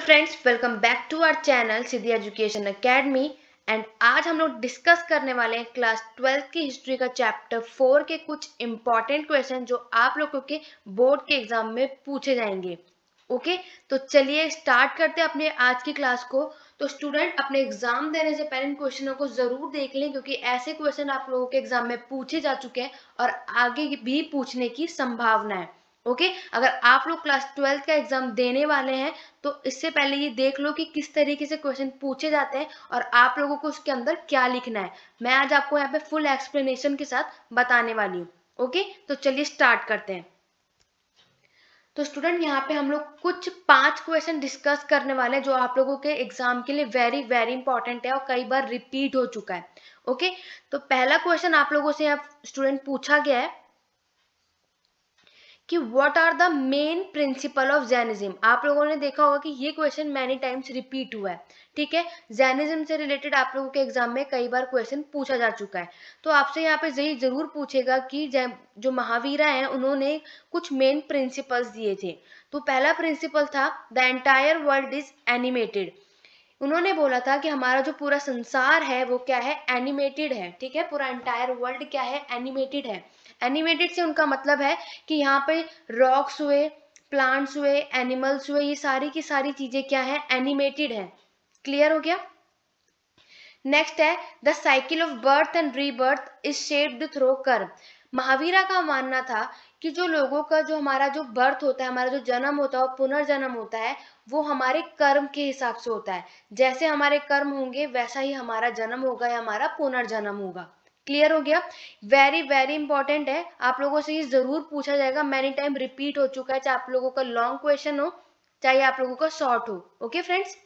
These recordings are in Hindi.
Friends, welcome back to our channel Siddhi education academy. And आज हम लोग डिस्कस करने वाले हैं क्लास 12th की हिस्ट्री का चैप्टर 4 के कुछ इंपॉर्टेंट क्वेश्चन जो आप लोगों के बोर्ड के एग्जाम में पूछे जाएंगे। ओके, तो चलिए स्टार्ट करते हैं अपने आज की क्लास को। तो स्टूडेंट अपने एग्जाम देने से पहले इन क्वेश्चनों को जरूर देख लें, क्योंकि ऐसे क्वेश्चन आप लोगों के एग्जाम में पूछे जा चुके हैं और आगे भी पूछने की संभावना है। ओके, अगर आप लोग क्लास 12th का एग्जाम देने वाले हैं तो इससे पहले ये देख लो कि किस तरीके से क्वेश्चन पूछे जाते हैं और आप लोगों को उसके अंदर क्या लिखना है। मैं आज आपको यहाँ पे फुल एक्सप्लेनेशन के साथ बताने वाली हूँ। ओके, तो चलिए स्टार्ट करते हैं। तो स्टूडेंट यहाँ पे हम लोग कुछ 5 क्वेश्चन डिस्कस करने वाले हैं जो आप लोगों के एग्जाम के लिए वेरी वेरी इंपॉर्टेंट है और कई बार रिपीट हो चुका है। ओके, तो पहला क्वेश्चन आप लोगों से यहाँ स्टूडेंट पूछा गया है कि what are the main principle of Jainism. आप लोगों ने देखा होगा कि ये क्वेश्चन मैनी टाइम्स रिपीट हुआ है। ठीक है, जैनिज्म से रिलेटेड आप लोगों के एग्जाम में कई बार क्वेश्चन पूछा जा चुका है। तो आपसे यहाँ पे जरूर पूछेगा कि जो महावीरा हैं उन्होंने कुछ मेन प्रिंसिपल्स दिए थे। तो पहला प्रिंसिपल था the entire world is animated. उन्होंने बोला था कि हमारा जो पूरा संसार है वो क्या है, एनिमेटेड है। ठीक है, पूरा एंटायर वर्ल्ड क्या है, एनिमेटेड है। एनिमेटेड से उनका मतलब है कि यहाँ पे रॉक्स हुए, प्लांट्स हुए, एनिमल्स हुए, ये सारी की सारी चीजें क्या है, एनिमेटेड है। क्लियर हो गया। नेक्स्ट है the cycle of birth and rebirth is shaped through कर्म। महावीरा का मानना था कि जो लोगों का जो हमारा जो बर्थ होता है, हमारा जो जन्म होता है और पुनर्जन्म होता है, वो हमारे कर्म के हिसाब से होता है। जैसे हमारे कर्म होंगे वैसा ही हमारा जन्म होगा या हमारा पुनर्जन्म होगा। क्लियर हो गया। वेरी वेरी इंपॉर्टेंट है, आप लोगों से ये जरूर पूछा जाएगा, मैनी टाइम रिपीट हो चुका है, चाहे आप लोगों का लॉन्ग क्वेश्चन हो चाहे आप लोगों का शॉर्ट हो। ओके फ्रेंड्स,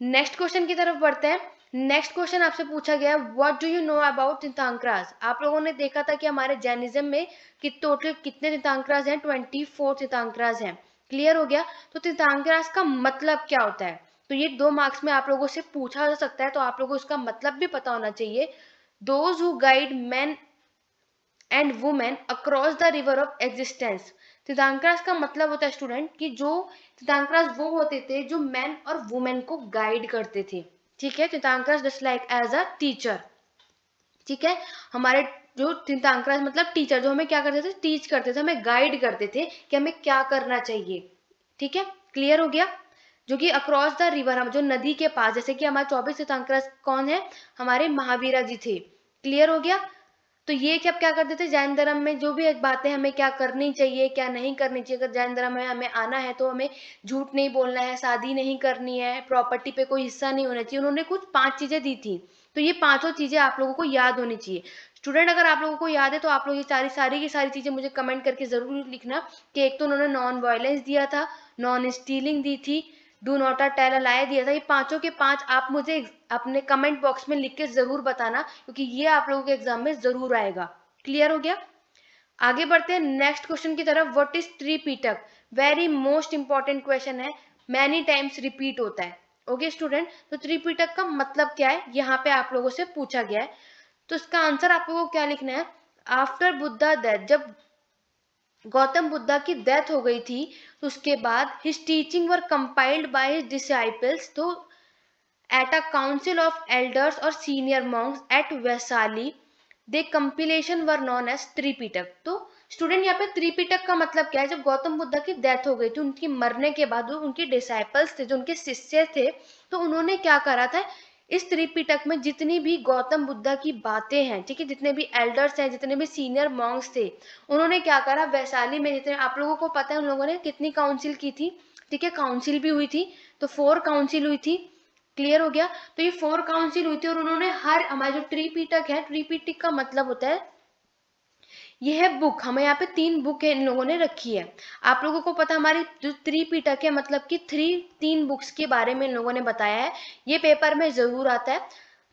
नेक्स्ट क्वेश्चन की तरफ बढ़ते हैं। नेक्स्ट क्वेश्चन आपसे पूछा गया है what do you know about tirthankaras. आप लोगों ने देखा था कि हमारे जैनिज्म में कि टोटल कितने तीर्थंकराज हैं, 24 तीर्थंकराज हैं। क्लियर हो गया। तो तीर्थंकराज का मतलब क्या होता है, तो ये 2 मार्क्स में आप लोगों से पूछा जा सकता है, तो आप लोगों को इसका मतलब भी पता होना चाहिए। Those who guide man and women across the river of existence. Tirthankaras का मतलब होता है स्टूडेंट कि जो तीर्थंकराज वो होते थे जो मैन और वुमेन को गाइड करते थे। ठीक है, tirthankaras just like as a teacher. ठीक है, हमारे जो तीर्थंकराज मतलब टीचर, जो हमें क्या करते थे, टीच करते थे, हमें गाइड करते थे कि हमें क्या करना चाहिए। ठीक है, क्लियर हो गया। जो कि अक्रॉस द रिवर, हम जो नदी के पास, जैसे कि हमारे 24 तीर्थंकराज कौन है, हमारे महावीरा जी थे। क्लियर हो गया। तो ये क्या करते थे, जैन धर्म में जो भी बातें हमें क्या करनी चाहिए क्या नहीं करनी चाहिए, अगर जैन धर्म में हमें आना है तो हमें झूठ नहीं बोलना है, शादी नहीं करनी है, प्रॉपर्टी पे कोई हिस्सा नहीं होना चाहिए। उन्होंने कुछ 5 चीजें दी थी, तो ये 5 चीजें आप लोगों को याद होनी चाहिए। स्टूडेंट अगर आप लोगों को याद है तो आप लोग ये सारी की सारी चीजें मुझे कमेंट करके जरूर लिखना कि एक तो उन्होंने नॉन वायलेंस दिया था, नॉन स्टीलिंग दी थी, do not a tell a lie दिया था। ये 5 के 5 आप मुझे अपने कमेंट बॉक्स में लिख के जरूर बताना, क्योंकि ये आप लोगों के एग्जाम में जरूर आएगा। क्लियर हो गया। आगे बढ़ते हैं नेक्स्ट क्वेश्चन की तरफ। What is Tripitaka. Very most important question है, मैनी टाइम्स रिपीट होता है। ओके स्टूडेंट, तो त्रिपिटक का मतलब क्या है, यहाँ पे आप लोगों से पूछा गया है। तो इसका आंसर आप लोगों को क्या लिखना है, आफ्टर बुद्धा डेथ, जब गौतम बुद्धा की डेथ हो गई थी तो उसके बाद his teaching were compiled by his disciples, तो at a council of elders और senior monks at Vaishali, they compilation were known as Tripitaka. तो स्टूडेंट यहाँ पे त्रिपिटक का मतलब क्या है, जब गौतम बुद्धा की डेथ हो गई थी, उनकी मरने के बाद जो उनके डिसाइपल्स थे, जो उनके शिष्य थे, तो उन्होंने क्या करा था, इस त्रिपिटक में जितनी भी गौतम बुद्धा की बातें हैं, ठीक है, जितने भी एल्डर्स हैं, जितने भी सीनियर मॉन्क्स थे, उन्होंने क्या करा, वैशाली में, जितने आप लोगों को पता है उन लोगों ने कितनी काउंसिल की थी, ठीक है, काउंसिल भी हुई थी, तो 4 काउंसिल हुई थी। क्लियर हो गया। तो ये 4 काउंसिल हुई थी और उन्होंने हर, हमारा जो त्रिपिटक है, त्रिपिटक का मतलब होता है ये है बुक, हमें यहाँ पे 3 बुक है इन लोगों ने रखी है। आप लोगों को पता हमारी जो त्रिपिटक है मतलब कि 3 बुक्स के बारे में इन लोगों ने बताया है, ये पेपर में जरूर आता है।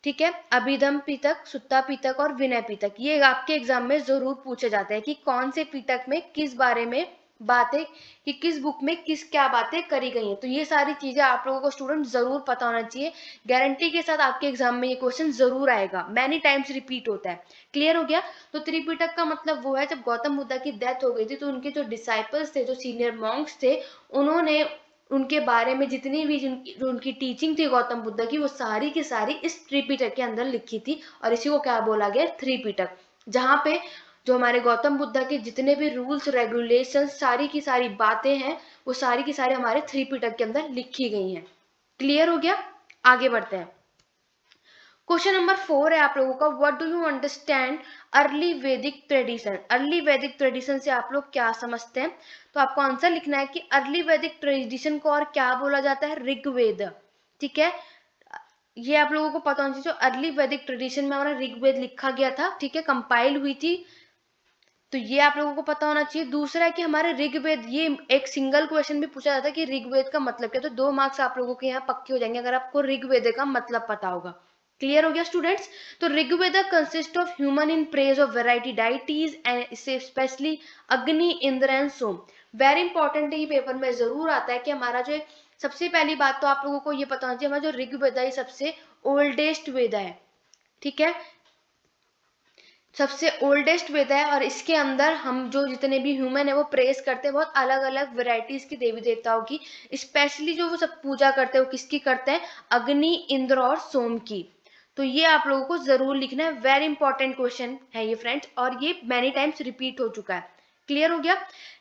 ठीक है, अभिधम पिटक, सुत्ता पिटक और विनय पिटक, ये आपके एग्जाम में जरूर पूछे जाते हैं कि कौन से पिटक में किस बारे में बातें, कि किस बुक में किस क्या बातें करी गई हैं। तो ये सारी चीजें आप लोगों को स्टूडेंट जरूर पता होना चाहिए, गारंटी के साथ आपके एग्जाम में ये क्वेश्चन जरूर आएगा, मैनी टाइम्स रिपीट होता है। क्लियर हो गया। तो त्रिपिटक का मतलब वो है, जब गौतम बुद्धा की डेथ हो गई थी तो उनके जो डिसाइपल्स थे, जो सीनियर मॉन्क्स थे, उन्होंने उनके बारे में जितनी भी जो उनकी टीचिंग थी गौतम बुद्ध की, वो सारी की सारी इस त्रिपिटक के अंदर लिखी थी, और इसी को क्या बोला गया, त्रिपिटक, जहाँ पे जो हमारे गौतम बुद्ध के जितने भी रूल्स रेगुलेशन सारी की सारी बातें हैं, वो सारी की सारी हमारे त्रिपिटक के अंदर लिखी गई हैं। क्लियर हो गया? आगे बढ़ते हैं। क्वेश्चन नंबर 4 है आप लोगों का, what do you understand early वैदिक ट्रेडिशन। अर्ली वैदिक ट्रेडिशन से आप लोग क्या समझते हैं? तो आपको आंसर लिखना है कि अर्ली वैदिक ट्रेडिशन को और क्या बोला जाता है, ऋग्वेद। ठीक है, ये आप लोगों को पता होना चाहिए। जो अर्ली वैदिक ट्रेडिशन में हमारा ऋग्वेद लिखा गया था, ठीक है, कंपाइल हुई थी, तो ये आप लोगों को पता होना चाहिए। दूसरा है कि हमारे ऋग्वेद, ये एक सिंगल क्वेश्चन भी पूछा जाता है कि ऋग्वेद का मतलब क्या, तो 2 मार्क्स आप लोगों के यहाँ पक्के हो जाएंगे अगर आपको ऋग्वेद का मतलब पता होगा। क्लियर हो गया स्टूडेंट्स? तो Rigveda consist of hymns in praise of variety deities and specially Agni, Indra and Soma. Very important, ये पेपर में जरूर आता है कि हमारा जो सबसे पहली बात तो आप लोगों को ये पता होना चाहिए, हमारा जो ऋग्वेद है सबसे ओल्डेस्ट वेद है। ठीक है, सबसे ओल्डेस्ट वेद है, और इसके अंदर हम जो जितने भी ह्यूमन है वो प्रेस करते हैं बहुत अलग अलग वेराइटीज की देवी देवताओं की। स्पेशली जो वो सब पूजा करते हैं वो किसकी करते हैं, अग्नि, इंद्र और सोम की। तो ये आप लोगों को जरूर लिखना है, वेरी इंपॉर्टेंट क्वेश्चन है ये फ्रेंड्स, और ये मैनी टाइम्स रिपीट हो चुका है। क्लियर हो गया?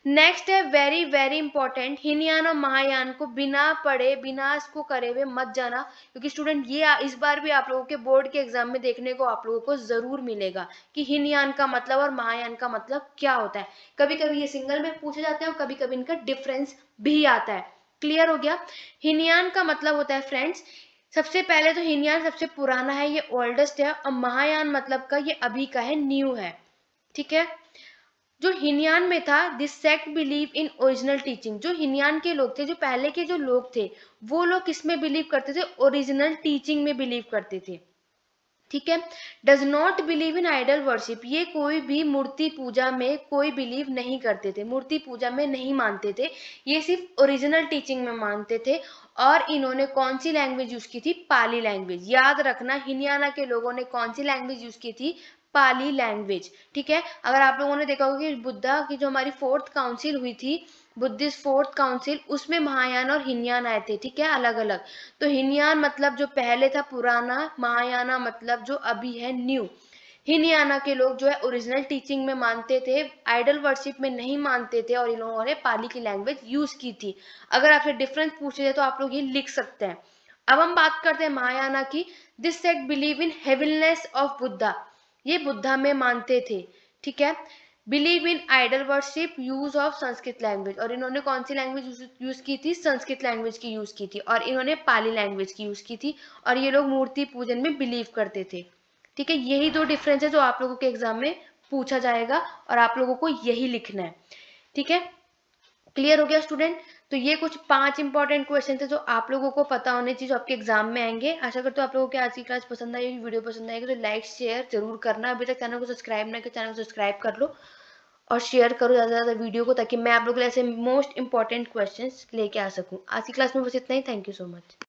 नेक्स्ट है वेरी वेरी इंपॉर्टेंट, हीनयान और महायान को बिना पढ़े बिना इसको करे हुए मत जाना, क्योंकि स्टूडेंट ये इस बार भी आप लोगों के बोर्ड के एग्जाम में देखने को आप लोगों को जरूर मिलेगा कि हीनयान का मतलब और महायान का मतलब क्या होता है। कभी कभी ये सिंगल में पूछे जाते हैं और कभी कभी इनका डिफरेंस भी आता है। क्लियर हो गया? हीनयान का मतलब होता है फ्रेंड्स, सबसे पहले तो हीनयान सबसे पुराना है, ये ओल्डेस्ट है, और महायान मतलब का ये अभी का है, न्यू है। ठीक है, जो हीनयान में था, this sect believe in original teaching. जो हीनयान के लोग थे, जो पहले के जो लोग थे, वो लोग किसमें बिलीव करते थे, ओरिजिनल टीचिंग में बिलीव करते थे। ठीक है, does not believe in idol worship, ये कोई भी मूर्ति पूजा में कोई बिलीव नहीं करते थे, मूर्ति पूजा में नहीं मानते थे, ये सिर्फ ओरिजिनल टीचिंग में मानते थे। और इन्होंने कौन सी लैंग्वेज यूज की थी, पाली लैंग्वेज। याद रखना, हिनियाना के लोगों ने कौन सी लैंग्वेज यूज की थी, पाली लैंग्वेज। ठीक है, अगर आप लोगों ने देखा होगा कि बुद्धा की जो हमारी 4th काउंसिल हुई थी, बुद्धिस्ट 4th काउंसिल, उसमें महायान और हिनयान आए थे। ठीक है, अलग अलग। तो हिनयान मतलब जो पहले था पुराना, महायाना मतलब जो अभी है न्यू। हिनयाना के लोग जो है ओरिजिनल टीचिंग में मानते थे, आइडल वर्शिप में नहीं मानते थे, और इन लोगों ने पाली की लैंग्वेज यूज की थी। अगर आपसे डिफरेंस पूछे जाए तो आप लोग ये लिख सकते हैं। अब हम बात करते हैं महायाना की। This sect believe in heavenness of Buddha, ये बुद्धा में मानते थे। ठीक है, believe in idol worship, use of Sanskrit language, और इन्होंने कौन सी लैंग्वेज यूज की थी, संस्कृत लैंग्वेज की यूज की थी, और इन्होंने पाली लैंग्वेज की यूज की थी, और ये लोग मूर्ति पूजन में बिलीव करते थे। ठीक है, यही 2 डिफरेंस है जो आप लोगों के एग्जाम में पूछा जाएगा, और आप लोगों को यही लिखना है। ठीक है, क्लियर हो गया स्टूडेंट? तो ये कुछ 5 इंपॉर्टेंट क्वेश्चन थे जो आप लोगों को पता होने चाहिए, जो आपके एग्जाम में आएंगे। आशा करते हो आप लोगों को आज की क्लास पसंद आई, वीडियो पसंद आएगी तो लाइक शेयर जरूर करना। अभी तक चैनल को सब्सक्राइब नहीं किया, चैनल को सब्सक्राइब कर लो और शेयर करो ज़्यादा से ज़्यादा वीडियो को, ताकि मैं आप लोगों के लिए ऐसे मोस्ट इंपॉर्टेंट क्वेश्चंस लेके आ सकूं। आज की क्लास में बस इतना ही। Thank you so much.